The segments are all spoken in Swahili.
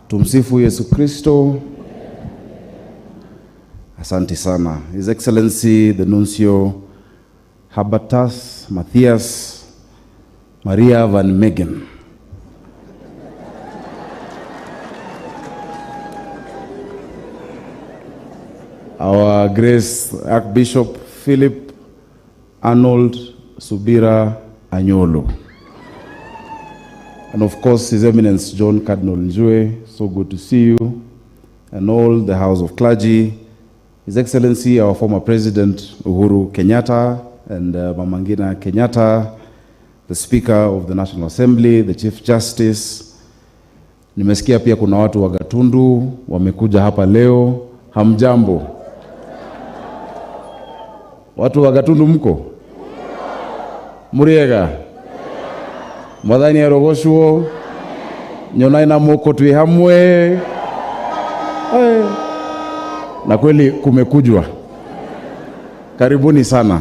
Tumsifu Yesu Kristo. Asante sana. His Excellency the Nuncio Habatas Matthias Maria van Megen. Our Grace Archbishop Philip Arnold Subira Anyolo. And of course, His Eminence John Cardinal Njue, so good to see you, and all the House of Clergy, His Excellency, our former President Uhuru Kenyatta, and Mamangina Kenyatta, the Speaker of the National Assembly, the Chief Justice. Nimesikia pia kuna watu wa Gatundu wamekuja hapa leo. Hamjambo. Watu wa Gatundu mko? Muriega. Mwadhani ya rogoshuo. Nyonai na moko tuwe hamwe. Na kweli kumekujwa. Karibuni sana.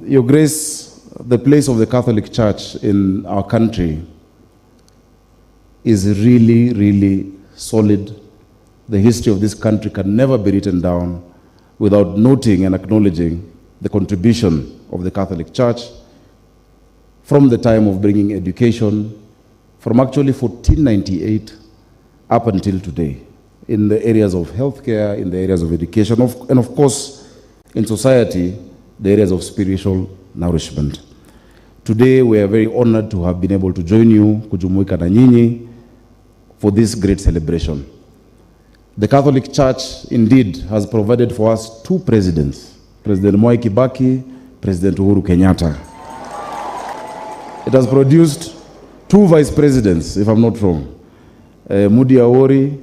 Your Grace, the place of the Catholic Church in our country is really, really solid. The history of this country can never be written down without noting and acknowledging the contribution of the Catholic Church from the time of bringing education, from actually 1498 up until today, in the areas of healthcare, in the areas of education, and of course, in society, the areas of spiritual nourishment. Today, we are very honored to have been able to join you, kujumuika na nyinyi, for this great celebration. The Catholic Church, indeed, has provided for us two presidents, President Mwai Kibaki, President Uhuru Kenyatta. It has produced two vice presidents, if I'm not wrong, Mudi Awori,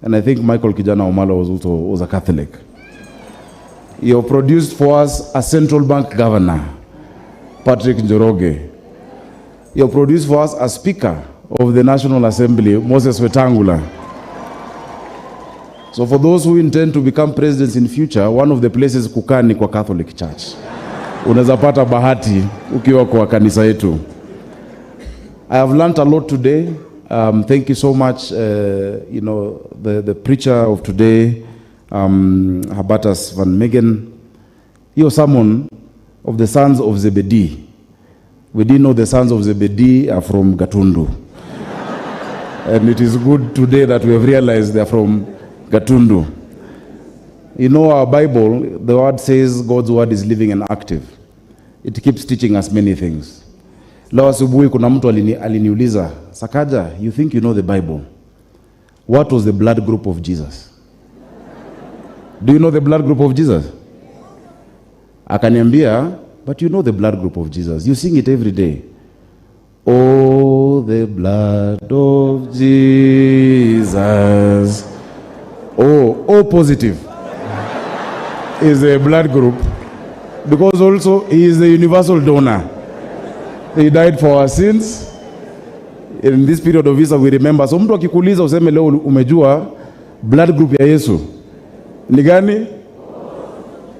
and I think Michael Kijana Omala was a Catholic. You have produced for us a central bank governor, Patrick Njoroge. You have produced for us a speaker of the National Assembly, Moses Wetangula. So for those who intend to become presidents in future, one of the places kukaa ni kwa Catholic Church. Unaweza pata bahati ukiwa kwa kanisa yetu. I have learned a lot today. Thank you so much, the preacher of today, Habatas van Megen. He was someone of the sons of Zebedee. We didn't know the sons of Zebedee are from Gatundu. And it is good today that we have realized they are from Gatundu. You know, our Bible, the word says God's word is living and active. It keeps teaching us many things. Leo asubuhi kuna mtu aliniuliza, Sakaja, you think you know the Bible? What was the blood group of Jesus? Do you know the blood group of Jesus? Akaniambia, but you know the blood group of Jesus. You sing it every day. Oh, the blood of Jesus. Oh, O positive is a blood group because also he is the universal donor. He died for our sins. In this period of Easter we remember. So mtu akikuuliza useme leo umejua blood group ya Yesu ni gani?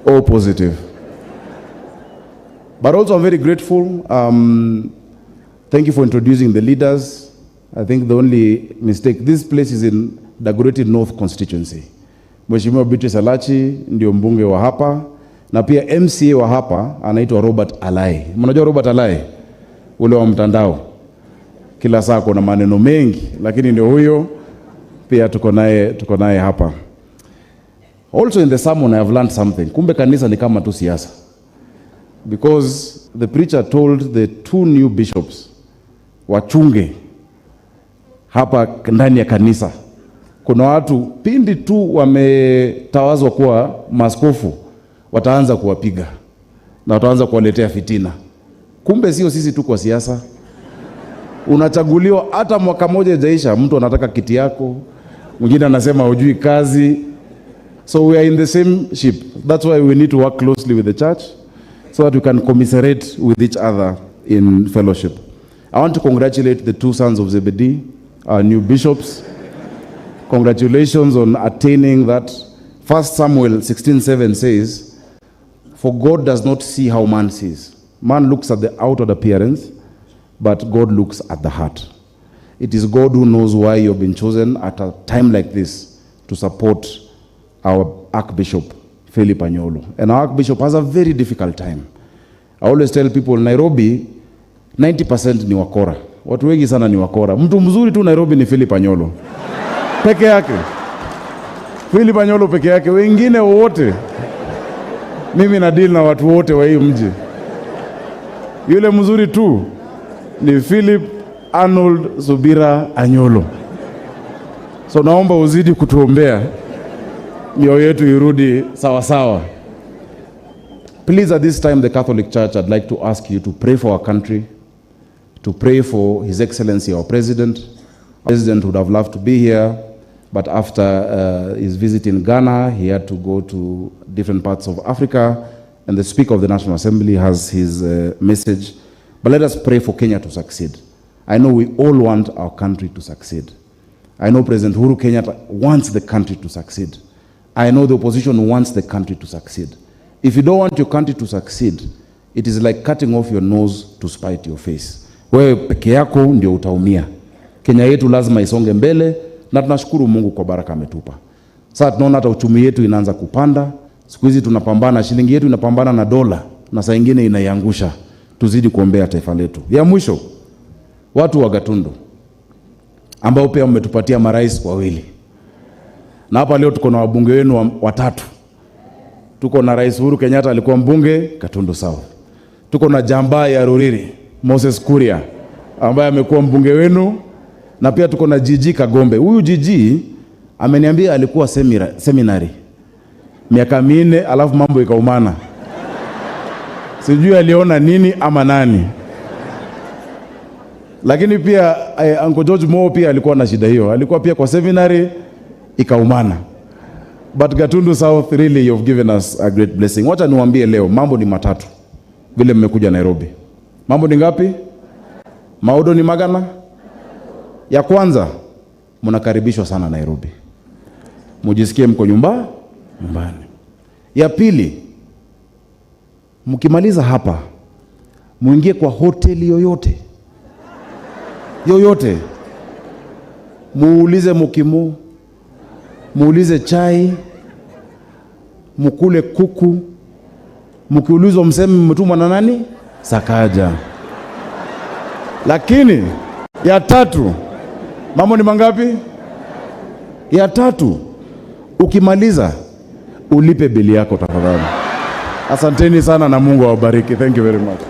O positive. But also I'm very grateful. Thank you for introducing the leaders. I think the only mistake, this place is in Dagoretti North constituency. Mheshimiwa Beatrice Alachi ndio mbunge wa hapa na pia MCA wa hapa anaitwa Robert Alai. Mnajua Robert Alai? Ule wa mtandao. Kila saa kuna maneno mengi, lakini ndio huyo pia tuko naye hapa. Also in the sermon I have learned something. Kumbe kanisa ni kama tu siasa. Because the preacher told the two new bishops wachunge hapa ndani ya kanisa. Kuna watu pindi tu wametawazwa kuwa maaskofu wataanza kuwapiga na wataanza kuwaletea fitina. Kumbe sio sisi tu kwa siasa. Unachaguliwa hata mwaka moja haijaisha, mtu anataka kiti yako, mwingine anasema hujui kazi. So we are in the same ship. That's why we need to work closely with the church so that we can commiserate with each other in fellowship. I want to congratulate the two sons of Zebedee, our new bishops. Congratulations on attaining that. 1 Samuel 16:7 says, "For God does not see how man sees. Man looks at the outward appearance, but God looks at the heart." It is God who knows why you've been chosen at a time like this to support our Archbishop Philip Anyolo. And our Archbishop has a very difficult time. I always tell people, Nairobi, 90% ni wakora. Watu wengi sana ni wakora. Mtu mzuri tu Nairobi ni Philip Anyolo. Peke yake. Philip Anyolo peke yake. Wengine wote. Mimi na deal na watu wote wa hii mji. Yule mzuri tu ni Philip Arnold Zubira Anyolo. So naomba uzidi kutuombea mioyo yetu irudi sawa sawa. Please, at this time, the Catholic Church, I'd like to ask you to pray for our country, to pray for His Excellency, our President. Our President would have loved to be here, but after his visit in Ghana, he had to go to different parts of Africa, and the Speaker of the National Assembly has his message. But let us pray for Kenya to succeed. I know we all want our country to succeed. I know President Uhuru Kenyatta wants the country to succeed. I know the opposition wants the country to succeed. If you don't want your country to succeed, it is like cutting off your nose to spite your face. Wewe peke yako ndio utaumia. Kenya yetu lazima isonge mbele, na tunashukuru Mungu kwa baraka ametupa. Sasa tunaona hata uchumi yetu inaanza kupanda. Siku hizi tunapambana, shilingi yetu inapambana na dola, na saa nyingine inaiangusha. Tuzidi kuombea taifa letu. Ya mwisho, watu wa Gatundu ambao pia mmetupatia marais wawili. Na hapa leo tuko na wabunge wenu watatu. Tuko na Rais Uhuru Kenyatta, alikuwa mbunge Gatundu South. Tuko na Jamba ya Ruriri, Moses Kuria, ambaye amekuwa mbunge wenu, na pia tuko na Jiji Kagombe. Huyu Jiji ameniambia alikuwa seminary miaka 4 alafu mambo ikaumana. Sijui aliona nini ama nani. Lakini pia Uncle George Mo pia alikuwa na shida hiyo. Alikuwa pia kwa seminary ikaumana. But Gatundu South, really you've given us a great blessing. Wacha niwaambie leo, mambo ni matatu vile mmekuja Nairobi. Mambo ni ngapi? Maudo ni magana? Ya kwanza, mnakaribishwa sana Nairobi. Mujisikie mko nyumbani. Ya pili, mkimaliza hapa, muingie kwa hoteli yoyote. Yoyote. Muulize mukimu, muulize chai, mukule kuku, mkiulizwa mseme mmetumwa na nani? Sakaja. Lakini ya tatu, mambo ni mangapi? Ya tatu, ukimaliza ulipe bili yako tafadhali. Asanteni sana na Mungu awabariki. Thank you very much.